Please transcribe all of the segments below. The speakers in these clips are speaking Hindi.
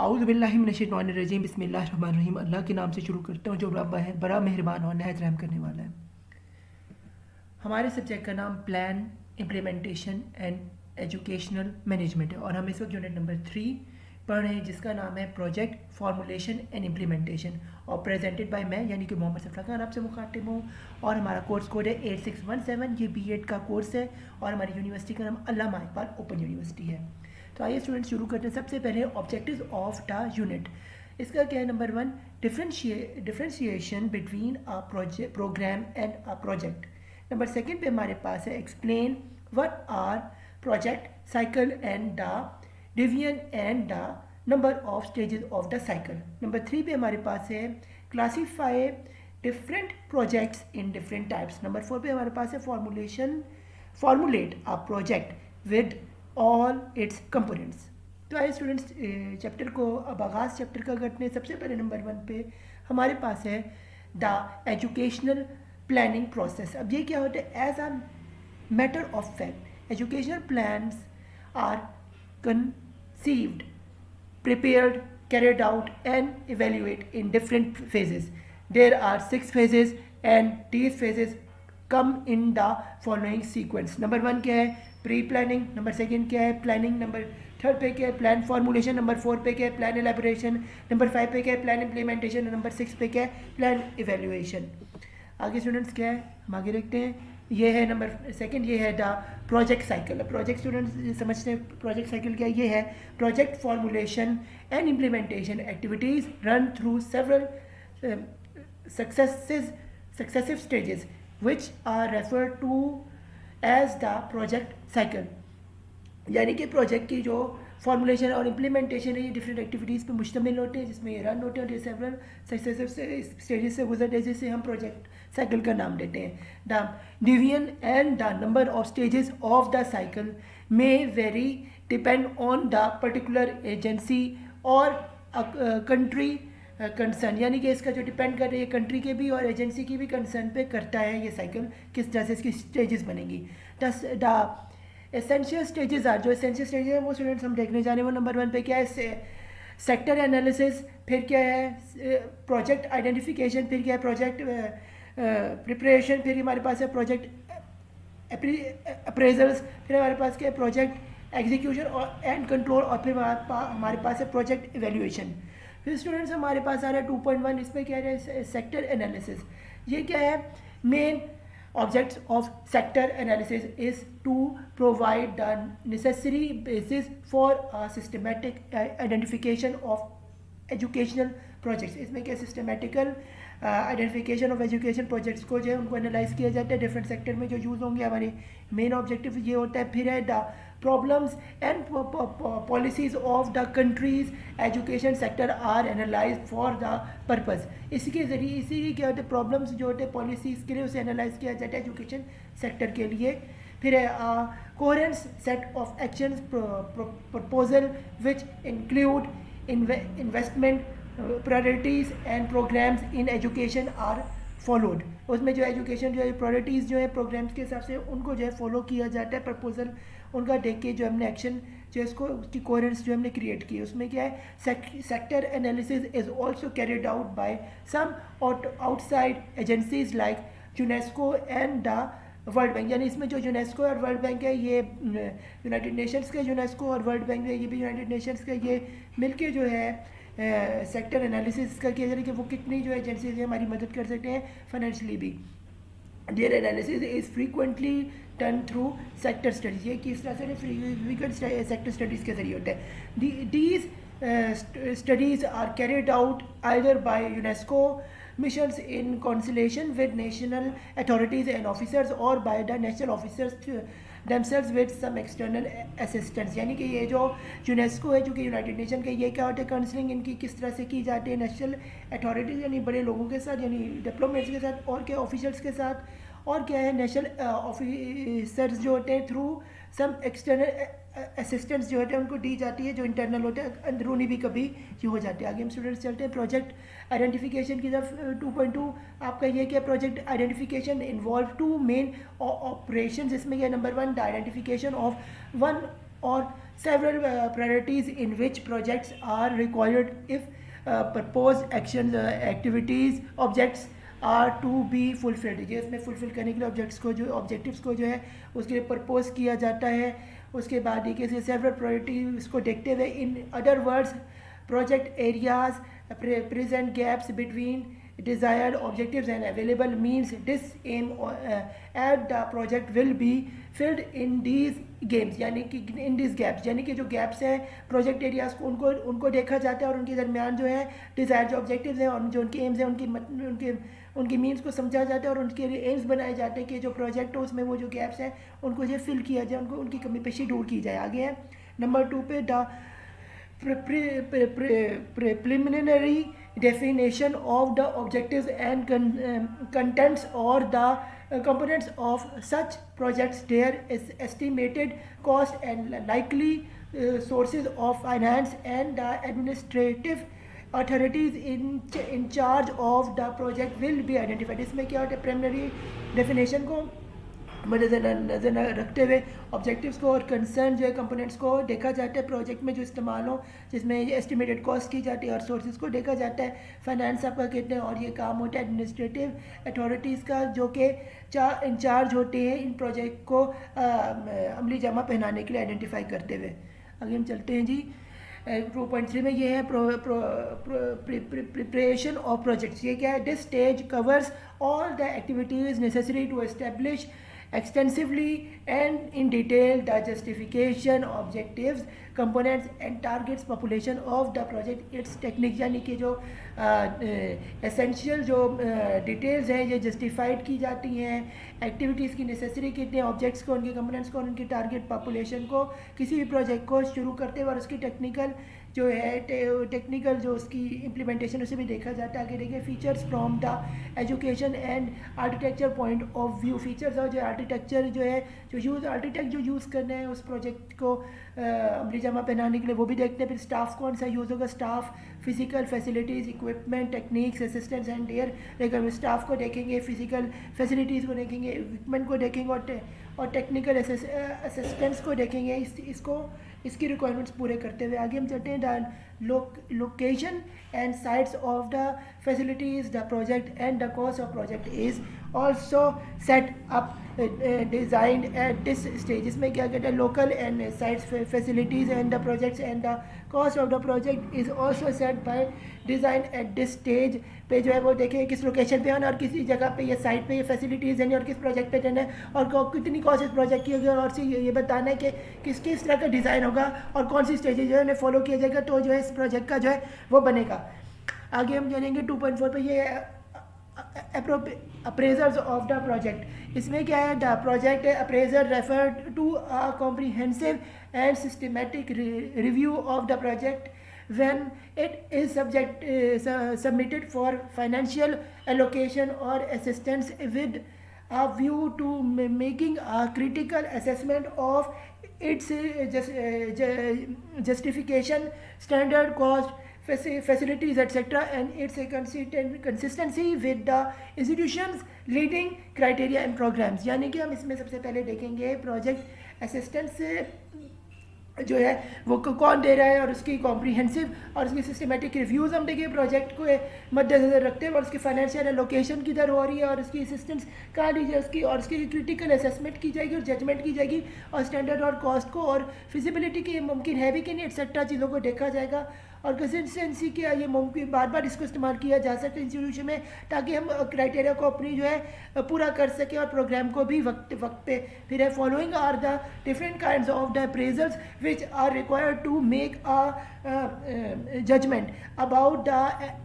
आऊज़ु बिल्लाहि मिनश्शैतानिर्रजीम बिस्मिल्लाहिर्रहमानिर्रहीम। अल्लाह के नाम से शुरू करता हूँ जो रब है, बड़ा मेहरबान और नहायत रहम करने वाला है। हमारे सब्जेक्ट का नाम plan, implementation and educational management है और हम इस वक्त यूनिट नंबर 3 पढ़ रहे हैं जिसका नाम है प्रोजेक्ट फॉर्मुलेशन एंड इम्प्लीमेंटेशन और प्रेजेंटेड बाय मैं यानी कि मोहम्मद सफरा खान आपसे मुखातिब हूँ। और हमारा कोर्स कोड है 8617। ये B.Ed का कोर्स है और हमारी यूनिवर्सिटी का नाम अल्लामा इकबाल ओपन यूनिवर्सिटी है। तो आइए स्टूडेंट शुरू करते हैं। सबसे पहले ऑब्जेक्टिव्स ऑफ द यूनिट। इसका क्या है? Number 1, differentiation between a programme and a project. Number 2 पे हमारे पास है explain what are project cycle and the division and the number of stages of the cycle. Number 3 पे हमारे पास है classify different projects in different types. Number 4 पे हमारे पास है formulate a project with all its components. तो आइए स्टूडेंट्स चैप्टर को अब आगाज़ चैप्टर का करते हैं। सबसे पहले नंबर 1 पे हमारे पास है द एजुकेशनल प्लानिंग प्रोसेस। अब ये क्या होता है? As a matter of fact educational plans are conceived, prepared, carried out and evaluated in different phases. There are 6 phases and these phases come in the following sequence. Number 1 क्या है? Pre planning. नंबर 2 क्या है? प्लानिंग। नंबर 3 पे क्या है? Plan formulation. नंबर 4 पे क्या है? Plan elaboration. नंबर 5 पे क्या है? Plan implementation. नंबर 6 पे क्या है? Plan evaluation. आगे स्टूडेंट्स क्या है? हम आगे देखते हैं। ये है नंबर 2, ये है the project cycle. Project students समझते हैं प्रोजेक्ट साइकिल क्या है? ये है project formulation and implementation activities run through several successive stages which are referred to as the project cycle। यानी कि प्रोजेक्ट की जो फॉर्मुलेशन और इम्प्लीमेंटेशन है ये डिफरेंट एक्टिविटीज़ पे मुश्तमिल होते हैं जिसमें ये रन होते हैं और ये सेवरल सक्सेसिव स्टेजेस से गुजरते हैं जिसे हम प्रोजेक्ट साइकिल का नाम देते हैं। The division and the number of stages of the cycle may very depend on the particular agency और कंट्री कंसर्न। यानी कि इसका जो डिपेंड कर रही है कंट्री के भी और एजेंसी की भी कंसर्न पे करता है ये साइकिल किस तरह से इसकी स्टेजेस बनेंगी। द एसेंशियल स्टेजेस आर, जो एसेंशियल स्टेजेस हैं वो स्टूडेंट्स हम देखने जा रहे हैं। वो नंबर 1 पे क्या है? Sector analysis. फिर क्या है? Project identification. फिर क्या है? Project preparation. फिर हमारे पास है प्रोजेक्ट अप्रेजल्स। फिर हमारे पास क्या है? प्रोजेक्ट एग्जीक्यूशन और एंड कंट्रोल। और फिर हमारे पास है प्रोजेक्ट इवेल्युएशन। फिर स्टूडेंट्स हमारे पास आ रहा है 2.1। इसमें क्या है? Sector analysis. ये क्या है? Main objects of sector analysis is to provide the necessary basis for a systematic identification of educational projects। इसमें क्या? Systematical identification of education projects को जो है उनको एनालाइज किया जाता है डिफरेंट सेक्टर में जो यूज़ होंगे। हमारे मेन ऑब्जेक्टिव ये होता है। फिर है the problems and policies of the country's education sector are analyse for the purpose. इसके ज़रिए इसी क्या होते हैं? प्रॉब्लम्स जो होते हैं पॉलिसीज़ के लिए उसे एनालाइज किया जाता है एजुकेशन सेक्टर के लिए। फिर है coherent set of actions proposal which include investment priorities and programmes in education are followed. उसमें जो एजुकेशन जो है प्रायोरिटीज़ जो है प्रोग्राम्स के हिसाब से उनको जो है फॉलो किया जाता है। प्रपोजल उनका देख के जो हमने एक्शन जो इसको उसकी कोहेरेंस जो हमने क्रिएट की। उसमें क्या है? Sector analysis is also carried out by some outside agencies like UNESCO and the World Bank. यानी इसमें जो यूनेस्को और वर्ल्ड बैंक है ये यूनाइटेड नेशंस के यूनेस्को और वर्ल्ड बैंक है ये भी यूनाइटेड नेशंस के ये मिलके जो है सेक्टर एनालिसिस का किया जा रहा है कि वो कितनी जो एजेंसीज हैं हमारी मदद कर सकते हैं फाइनेंशियली भी। Their analysis is frequently done through sector studies. ये किस तरह से फ्रीक्वेंट सेक्टर स्टडीज़ के जरिए होता है। These studies are carried out either by UNESCO missions in consultation with national authorities and officers or by the national officers themselves with some external assistance। यानी कि ये जो यूनेस्को है जो कि यूनाइटेड नेशन का ये क्या होता है? काउंसलिंग इनकी किस तरह से की जाती है नेशनल अथॉरिटीज़ यानी बड़े लोगों के साथ यानी डिप्लोमेट्स के साथ और क्या ऑफिशियल्स के साथ और क्या है नेशनल ऑफिसर्स जो होते हैं थ्रू सम एक्सटर्नल असिस्टेंट्स जो होते हैं उनको दी जाती है जो इंटरनल होते हैं अंदरूनी भी कभी ये हो जाते हैं। आगे हम स्टूडेंट्स चलते हैं प्रोजेक्ट आइडेंटिफिकेशन की तरफ। 2.2 आपका ये क्या? Project identification involve 2 main operation. इसमें क्या? Number 1 the identification of one और several priorities in which projects are required if proposed actions activities objects are to be fulfilled. ये इसमें फुलफिल करने के लिए ऑब्जेक्टिव्स को जो है उसके लिए प्रपोज किया जाता है। उसके बाद ये कैसे सेवरल प्रायोरिटीज को देखते हुए in other words project areas present gaps between desired objectives and available means this aim at the project will be filled in these gaps, यानी कि in these gaps, यानी कि जो गैप्स हैं प्रोजेक्ट एरियाज को उनको देखा जाता है और उनके दरमियान जो है डिज़ायर जो ऑब्जेक्टिव्स हैं और जो उनके एम्स हैं उनकी मीन्स को समझा जाता है और उनके लिए एम्स बनाए जाते हैं कि जो प्रोजेक्ट हो उसमें वो जो गैप्स हैं उनको जो फिल किया जाए, उनको उनकी कमी पेशी दूर की जाए। आगे है नंबर 2 पे the preliminary definition of the objectives and contents or the components of such projects, their estimated cost and likely sources of finance, and the administrative authorities in charge of the project will be identified। इसमें क्या होता है preliminary definition को नज़र रखते हुए ऑब्जेक्टिव्स को और कंसर्न जो है कंपोनेंट्स को देखा जाता है प्रोजेक्ट में जो इस्तेमाल हो, जिसमें एस्टिमेटेड कॉस्ट की जाती है और सोर्सेज को देखा जाता है, फाइनेंस आपका कितने और ये काम होता है एडमिनिस्ट्रेटिव अथॉरिटीज़ का जो कि इंचार्ज होते हैं इन प्रोजेक्ट को अमली जमा पहनाने के लिए आइडेंटिफाई करते हुए। आगे हम चलते हैं जी 2.3 में ये है प्रिपरेशन ऑफ प्रोजेक्ट्स। ये क्या है? This stage covers all the activities necessary to establish extensively and in detail the justification, objectives, components and targets population of the project, its techniques, यानी कि जो एसेंशियल जो डिटेल्स हैं ये जस्टिफाइड की जाती हैं, एक्टिविटीज़ की नेसेसरी कितने ऑब्जेक्ट्स को, उनके कंपोनेंट्स को और उनकी टारगेट पॉपुलेशन को किसी भी प्रोजेक्ट को शुरू करते हुए और उसकी टेक्निकल जो है टेक्निकल जो उसकी इम्प्लीमेंटेशन उसे भी देखा जाता है। आगे देखिए features from the education and architecture point of view. Features और जो आर्किटेक्चर जो है जो आर्किटेक्ट जो यूज़ करना है उस प्रोजेक्ट को अमली जमा पहनाने के लिए वो भी देखते हैं। फिर स्टाफ कौन सा यूज़ होगा, staff, physical facilities, equipment, techniques, assistants and their staff को देखेंगे, फिजिकल फैसिलिटीज़ को देखेंगे, इक्विपमेंट को देखेंगे और टेक्निकल असिस्टेंट्स को देखेंगे। इसकी रिक्वायरमेंट्स पूरे करते हुए आगे हम चलते हैं the location and sites of the facilities the project and the cost of project is also set up designed at this stage. इसमें क्या कहते हैं local and sites facilities and the projects and the cost of the project is also set by design at this stage पे जो है वो देखें किस लोकेशन पे आना और किसी जगह पे ये साइट पे ये फैसिलिटीज़ हैं और किस प्रोजेक्ट पे जाना है और कितनी कॉस्ट इस प्रोजेक्ट की होगी और ये बताना है कि किस तरह का डिज़ाइन होगा और कौन सी स्टेजेज जो है उन्हें फॉलो किया जाएगा तो जो है इस प्रोजेक्ट का जो है वो बनेगा। आगे हम जानेंगे 2.4 पे ये अप्रेजर्स ऑफ द प्रोजेक्ट। इसमें क्या है the project appraisal refer to a comprehensive and systematic review of the project when it is submitted for financial allocation or assistance with a view to making a critical assessment of its justification, standard cost, facilities etc. and its consistency with the institution's leading criteria and programs। यानी कि हम इसमें सबसे पहले देखेंगे प्रोजेक्ट असिस्टेंस जो है वो कौन दे रहा है और उसकी कॉम्प्रिहेंसिव और उसकी सिस्टमेटिक रिव्यूज़ हम देखें प्रोजेक्ट को मद्देनजर रखते हैं और उसकी फाइनेंशियल एलोकेशन किधर हो रही है और उसकी असिस्टेंस कहाँ दी जाए उसकी और उसकी क्रिटिकल असेसमेंट की जाएगी और जजमेंट की जाएगी और स्टैंडर्ड और कॉस्ट को और फिजिबिलिटी की मुमकिन है भी कि नहीं एक्सेट्रा चीज़ों को देखा जाएगा और कंसिस्टेंसी क्या ये मुमकिन बार बार इसको इस्तेमाल किया जा सकता है इंस्टीट्यूशन में ताकि हम क्राइटेरिया को अपनी जो है पूरा कर सकें और प्रोग्राम को भी वक्त पे। फिर है following are the different kinds of the appraisals which are required to make a judgement about the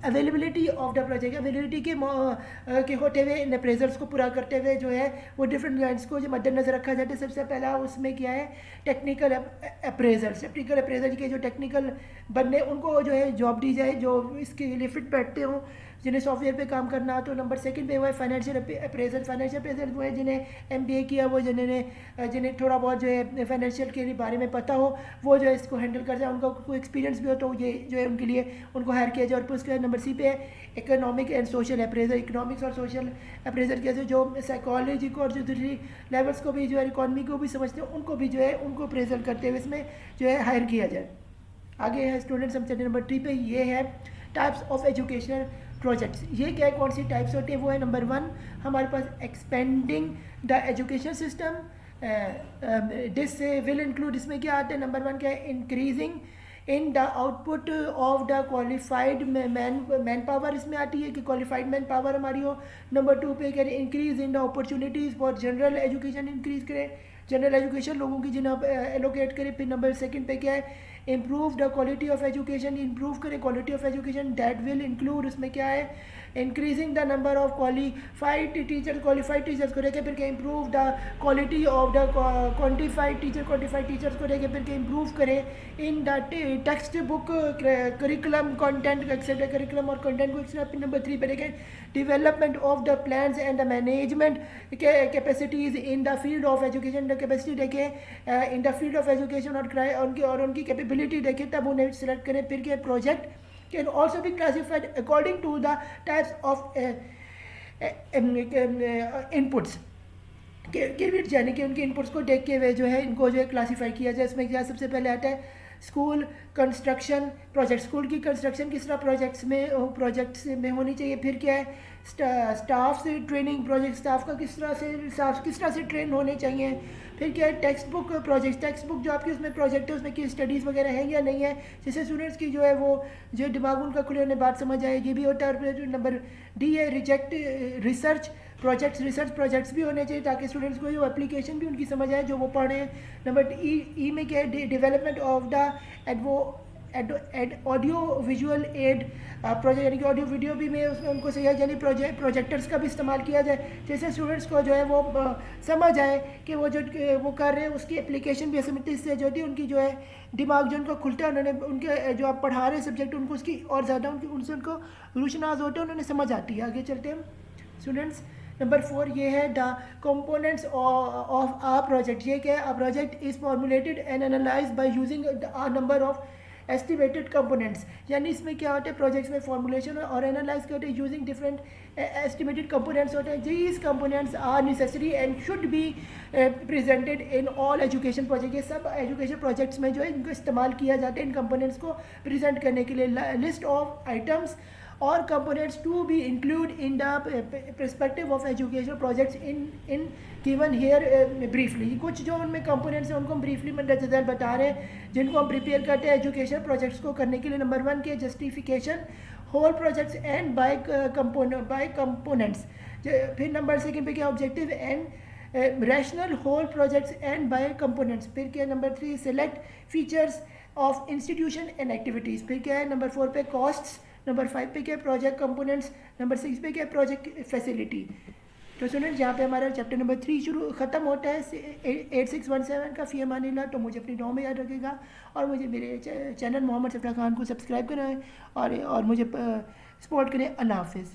availability of the project. Availability के होते हुए इन अप्रेजल्स को पूरा करते हुए जो है वो डिफरेंट लाइन्स को जो मद्देनजर रखा जाता है। सबसे पहला उसमें क्या है टेक्निकल अप्रेजल्स। टेक्निकल अप्रेजल के जो टेक्निकल बनने उनको जो है जॉब दी जाए जो इसके लिए फिट बैठते हों, जिन्हें सॉफ्टवेयर पे काम करना। तो नंबर सेकंड पे वो है फाइनेंशियल अप्रेजल। फाइनेंशियल अप्रेजल वो है जिन्हें एमबीए किया, वो जिन्हें थोड़ा बहुत जो है फाइनेंशियल के बारे में पता हो, वो जो है इसको हैंडल कर जाए, उनका कोई एक्सपीरियंस भी हो तो ये जो है उनके लिए उनको हायर किया जाए। और उसके बाद नंबर सी पे है economic and social appraisal. Economics और सोशल अप्रेजल कैसे जो साइकोलॉजी को और जो दूसरी लेवल्स को भी जो है इकॉनमी को भी समझते हैं, उनको भी जो है उनको अप्रेजल करते हुए इसमें जो है हायर किया जाए। आगे है स्टूडेंट्स, हम चलते नंबर 3 पे। ये है टाइप्स ऑफ एजुकेशनल प्रोजेक्ट्स। ये क्या है, कौन सी टाइप्स होते हैं? वो है नंबर 1 हमारे पास expanding the education system, this will include, इसमें क्या आता है? नंबर 1 क्या है? Increasing in the output of the qualified man power, इसमें आती है कि क्वालिफाइड मैन पावर हमारी हो। नंबर 2 पे कह रहे हैं increase in the opportunities for general education, increase करें जनरल एजुकेशन लोगों की जिन्हें एलोकेट करें। फिर नंबर सेकंड पे क्या है? Improve the quality of education, improve करें quality of education, that will include, उसमें क्या है? Increasing the number of qualified teachers को लेकर फिर क्या? Improve the quality of the quantified teachers को लेकर फिर क्या? इम्प्रूव करें in the text book curriculum content etcetera, curriculum और कंटेंट को एक्सेट्रा। फिर नंबर 3 पे देखें development of the plans and the management capacities in the field of education. Capacity देखें in the field of education और उनकी कैपेबिलिटी देखें, तब उन्हें सेलेक्ट करें। फिर क्या? Project can also be classified according to the types of inputs यानी कि उनके इनपुट्स को देख के वे जो है इनको जो है क्लासीफाई किया जाए। इसमें क्या सबसे पहले आता है? स्कूल कंस्ट्रक्शन प्रोजेक्ट, स्कूल की कंस्ट्रक्शन किस तरह प्रोजेक्ट्स में होनी चाहिए। फिर क्या है? स्टाफ से ट्रेनिंग प्रोजेक्ट, स्टाफ का किस तरह से ट्रेन होने चाहिए। फिर क्या है? Text book project, text book जो आपकी उसमें प्रोजेक्ट है उसमें की स्टडीज़ वगैरह हैं या नहीं है, जिससे स्टूडेंट्स की जो है वो जो दिमाग उनका खुले उन्हें बात समझ आए, ये भी होता है। और नंबर डी है रिसर्च प्रोजेक्ट्स भी होने चाहिए ताकि स्टूडेंट्स को जो एप्लीकेशन भी उनकी समझ आए जो वो पढ़ रहे हैं। नंबर ई में क्या है? Development of the audio visual add project, यानी कि ऑडियो वीडियो भी में उसमें उनको सही है, यानी प्रोजेक्टर्स का भी इस्तेमाल किया जाए जैसे स्टूडेंट्स को जो है वो समझ आए कि वो जो वो कर रहे हैं उसकी एप्लीकेशन भी ऐसे मिलती है, इससे जो होती है उनकी जो है दिमाग जो उनका खुलता है, उन्होंने उनके जो आप पढ़ा रहे हैं सब्जेक्ट उनको उसकी और ज़्यादा उनसे उनको रोशनाज होते हैं, उन्होंने समझ आती है। आगे चलते हैं स्टूडेंट्स, नंबर 4 ये है the components of a project. ये क्या है? A project is formulated and analyse by using a number of estimated components, यानी इसमें क्या होता है? प्रोजेक्ट्स में फॉर्मुलेशन और एनालाइज करते हैं यूजिंग डिफरेंट एस्टिमेटेड कंपोनेंट्स होते हैं। These components are necessary and should be presented in all education project. ये सब एजुकेशन प्रोजेक्ट्स में जो है इनको इस्तेमाल किया जाता है इन कंपोनेंट्स को प्रेजेंट करने के लिए। लिस्ट ऑफ आइटम्स और components to be included in the perspective of educational projects in given here briefly। कुछ जो उनमें components हैं उनको हम briefly में नज़र बता रहे हैं जिनको हम प्रिपेयर करते हैं एजुकेशन प्रोजेक्ट्स को करने के लिए। नंबर 1 के justification whole projects and by components. फिर नंबर 2 पे क्या? Objective and rational whole projects and by components. फिर क्या? Number 3 select features of institution and activities. फिर क्या है? नंबर 4 पे कॉस्ट्स। नंबर 5 पे क्या? Project components. नंबर 6 पे क्या? Project facility. तो स्टूडेंट्स यहाँ पे हमारा चैप्टर नंबर 3 शुरू ख़त्म होता है 8617 का। फ़ी अमान अल्लाह। तो मुझे अपनी दुआ में याद रखेगा और मुझे मेरे चैनल मोहम्मद सफ़रा खान को सब्सक्राइब करें और मुझे सपोर्ट करें। अल्लाह हाफ़िज़।